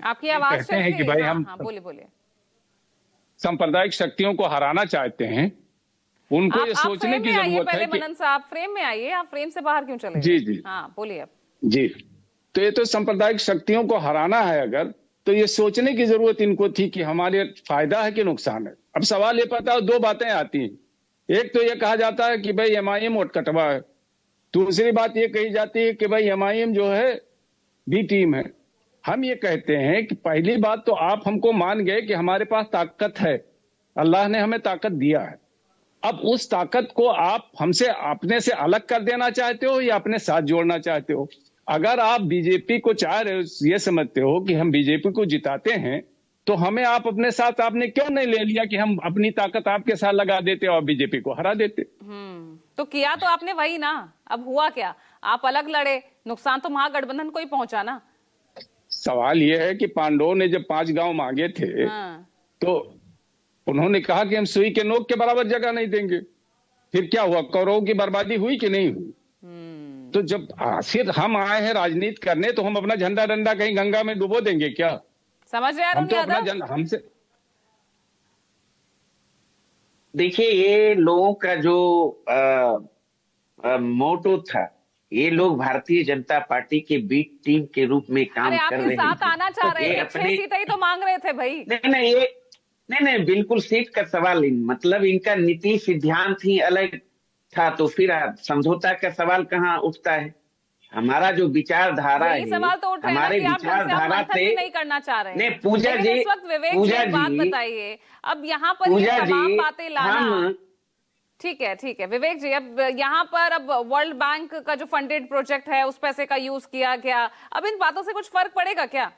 आपकी ये आवाज कहते चली हैं कि गई। भाई हाँ हम हाँ, बोलिए बोलिए। सांप्रदायिक शक्तियों को हराना चाहते हैं, उनको ये आप सोचने फ्रेम की में आइए जरूरत है पहले, कि मनन साहब फ्रेम में आइए, आप फ्रेम से बाहर क्यों चले जी गए? जी हाँ बोलिए अब। जी। तो ये तो सांप्रदायिक शक्तियों को हराना है अगर, तो ये सोचने की जरूरत इनको थी कि हमारे फायदा है कि नुकसान है। अब सवाल ये पता है, दो बातें आती हैं। एक तो ये कहा जाता है कि भाई एमआईएम उटकटवा है, दूसरी बात ये कही जाती है कि भाई एमआईएम जो है बी टीम है। हम ये कहते हैं कि पहली बात तो आप हमको मान गए कि हमारे पास ताकत है, अल्लाह ने हमें ताकत दिया है। अब उस ताकत को आप हमसे अपने से अलग कर देना चाहते हो या अपने साथ जोड़ना चाहते हो? अगर आप बीजेपी को चाह रहे हो, ये समझते हो कि हम बीजेपी को जिताते हैं, तो हमें आप अपने साथ आपने क्यों नहीं ले लिया कि हम अपनी ताकत आपके साथ लगा देते और बीजेपी को हरा देते? तो किया तो आपने वही ना। अब हुआ क्या? आप अलग लड़े, नुकसान तो महागठबंधन को ही पहुंचा ना। सवाल यह है कि पांडवों ने जब 5 गांव मांगे थे, हाँ। तो उन्होंने कहा कि हम सुई के नोक के बराबर जगह नहीं देंगे। फिर क्या हुआ? कौरवों की बर्बादी हुई कि नहीं हुई? हम्म। तो जब आखिर हम आए हैं राजनीति करने, तो हम अपना झंडा डंडा कहीं गंगा में डुबो देंगे क्या? समझ रहे हैं हम अरुण तो अपना यादव? हमसे देखिए, ये लोगों का जो मोटो था, ये लोग भारतीय जनता पार्टी के बी टीम के रूप में अरे काम कर आपके रहे साथ हैं। आना चाह रहे ये थे, 6 अपने सीटें ही तो मांग रहे थे भाई। नहीं नहीं ये नहीं नहीं बिल्कुल सीट का सवाल नहीं, मतलब इनका नीति सिद्धांत ही अलग था, तो फिर समझौता का सवाल कहाँ उठता है? हमारा जो विचारधारा यही है, सवाल तो उठ रहे हैं ना हमारे कि आप ढंग से आप विचारधारा मंथन से भी नहीं करना चाह रहे ने हैं। पूजा लेकिन जी, इस वक्त विवेक जी पूजा एक बात जी, बताइए, अब यहाँ पर ये पूजा तमाम जी, बातें लाना, हम ठीक है ठीक है विवेक जी, अब यहाँ पर अब वर्ल्ड बैंक का जो फंडेड प्रोजेक्ट है उस पैसे का यूज किया गया, अब इन बातों से कुछ फर्क पड़ेगा क्या?